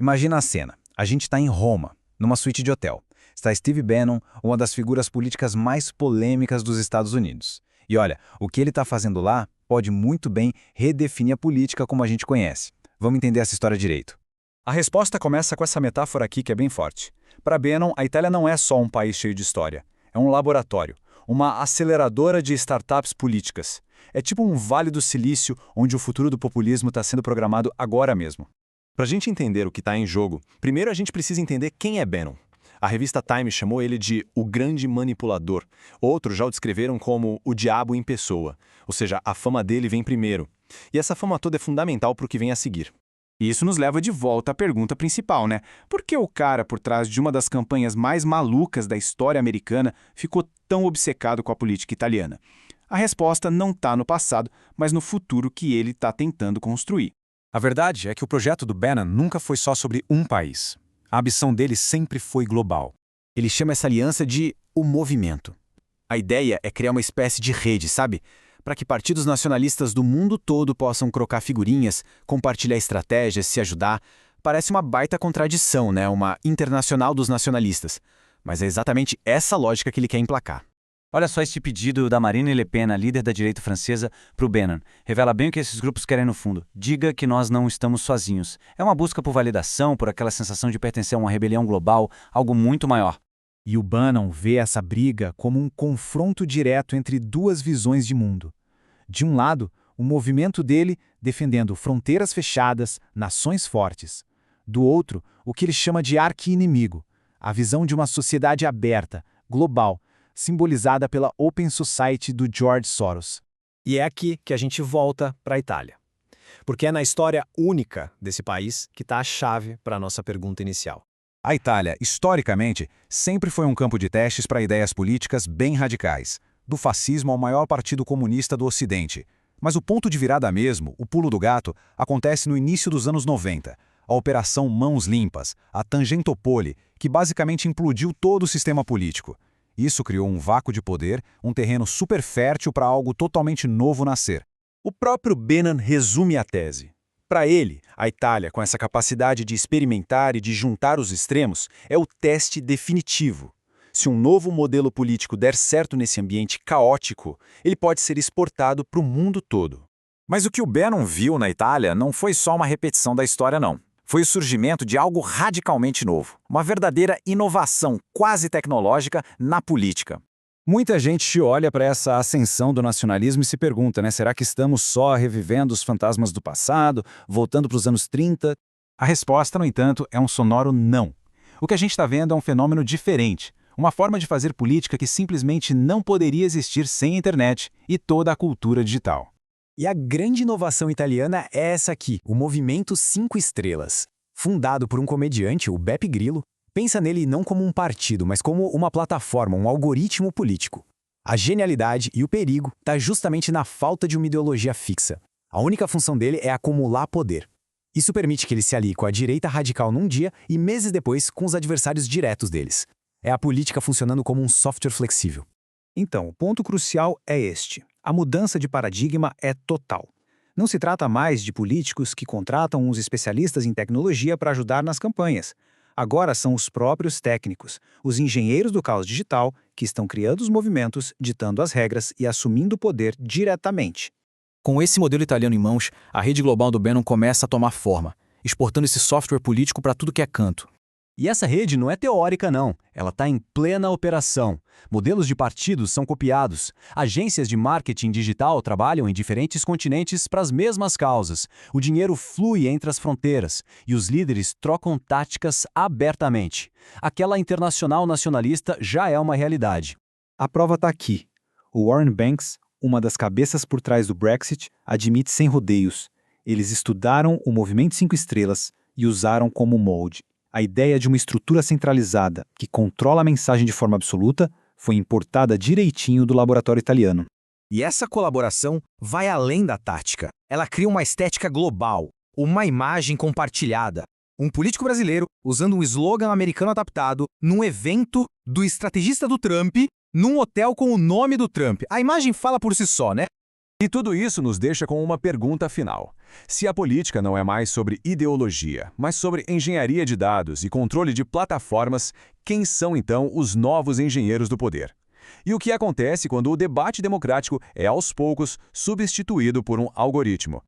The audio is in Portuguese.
Imagina a cena. A gente está em Roma, numa suíte de hotel. Está Steve Bannon, uma das figuras políticas mais polêmicas dos Estados Unidos. E olha, o que ele está fazendo lá pode muito bem redefinir a política como a gente conhece. Vamos entender essa história direito. A resposta começa com essa metáfora aqui que é bem forte. Para Bannon, a Itália não é só um país cheio de história. É um laboratório, uma aceleradora de startups políticas. É tipo um vale do silício onde o futuro do populismo está sendo programado agora mesmo. Para a gente entender o que está em jogo, primeiro a gente precisa entender quem é Bannon. A revista Time chamou ele de o grande manipulador. Outros já o descreveram como o diabo em pessoa. Ou seja, a fama dele vem primeiro. E essa fama toda é fundamental para o que vem a seguir. E isso nos leva de volta à pergunta principal, né? Por que o cara por trás de uma das campanhas mais malucas da história americana ficou tão obcecado com a política italiana? A resposta não está no passado, mas no futuro que ele está tentando construir. A verdade é que o projeto do Bannon nunca foi só sobre um país. A ambição dele sempre foi global. Ele chama essa aliança de o movimento. A ideia é criar uma espécie de rede, sabe? Para que partidos nacionalistas do mundo todo possam trocar figurinhas, compartilhar estratégias, se ajudar. Parece uma baita contradição, né? Uma internacional dos nacionalistas. Mas é exatamente essa lógica que ele quer emplacar. Olha só este pedido da Marine Le Pen, a líder da direita francesa, para o Bannon. Revela bem o que esses grupos querem no fundo. Diga que nós não estamos sozinhos. É uma busca por validação, por aquela sensação de pertencer a uma rebelião global, algo muito maior. E o Bannon vê essa briga como um confronto direto entre duas visões de mundo. De um lado, o movimento dele defendendo fronteiras fechadas, nações fortes. Do outro, o que ele chama de arqui-inimigo, a visão de uma sociedade aberta, global, simbolizada pela Open Society do George Soros. E é aqui que a gente volta para a Itália. Porque é na história única desse país que está a chave para a nossa pergunta inicial. A Itália, historicamente, sempre foi um campo de testes para ideias políticas bem radicais, do fascismo ao maior partido comunista do Ocidente. Mas o ponto de virada mesmo, o pulo do gato, acontece no início dos anos 90, a Operação Mãos Limpas, a Tangentopoli, que basicamente implodiu todo o sistema político. Isso criou um vácuo de poder, um terreno super fértil para algo totalmente novo nascer. O próprio Bannon resume a tese. Para ele, a Itália, com essa capacidade de experimentar e de juntar os extremos, é o teste definitivo. Se um novo modelo político der certo nesse ambiente caótico, ele pode ser exportado para o mundo todo. Mas o que o Bannon viu na Itália não foi só uma repetição da história, não. Foi o surgimento de algo radicalmente novo, uma verdadeira inovação quase tecnológica na política. Muita gente olha para essa ascensão do nacionalismo e se pergunta, né, será que estamos só revivendo os fantasmas do passado, voltando para os anos 30? A resposta, no entanto, é um sonoro não. O que a gente está vendo é um fenômeno diferente, uma forma de fazer política que simplesmente não poderia existir sem a internet e toda a cultura digital. E a grande inovação italiana é essa aqui, o Movimento 5 Estrelas. Fundado por um comediante, o Beppe Grillo, pensa nele não como um partido, mas como uma plataforma, um algoritmo político. A genialidade e o perigo está justamente na falta de uma ideologia fixa. A única função dele é acumular poder. Isso permite que ele se alie com a direita radical num dia e meses depois com os adversários diretos deles. É a política funcionando como um software flexível. Então, o ponto crucial é este. A mudança de paradigma é total. Não se trata mais de políticos que contratam uns especialistas em tecnologia para ajudar nas campanhas. Agora são os próprios técnicos, os engenheiros do caos digital, que estão criando os movimentos, ditando as regras e assumindo o poder diretamente. Com esse modelo italiano em mãos, a rede global do Bannon começa a tomar forma, exportando esse software político para tudo que é canto. E essa rede não é teórica, não. Ela está em plena operação. Modelos de partidos são copiados. Agências de marketing digital trabalham em diferentes continentes para as mesmas causas. O dinheiro flui entre as fronteiras e os líderes trocam táticas abertamente. Aquela internacional nacionalista já é uma realidade. A prova está aqui. O Warren Banks, uma das cabeças por trás do Brexit, admite sem rodeios. Eles estudaram o Movimento 5 Estrelas e usaram como molde. A ideia de uma estrutura centralizada que controla a mensagem de forma absoluta foi importada direitinho do laboratório italiano. E essa colaboração vai além da tática. Ela cria uma estética global, uma imagem compartilhada. Um político brasileiro usando um slogan americano adaptado num evento do estrategista do Trump, num hotel com o nome do Trump. A imagem fala por si só, né? E tudo isso nos deixa com uma pergunta final. Se a política não é mais sobre ideologia, mas sobre engenharia de dados e controle de plataformas, quem são então os novos engenheiros do poder? E o que acontece quando o debate democrático é aos poucos substituído por um algoritmo?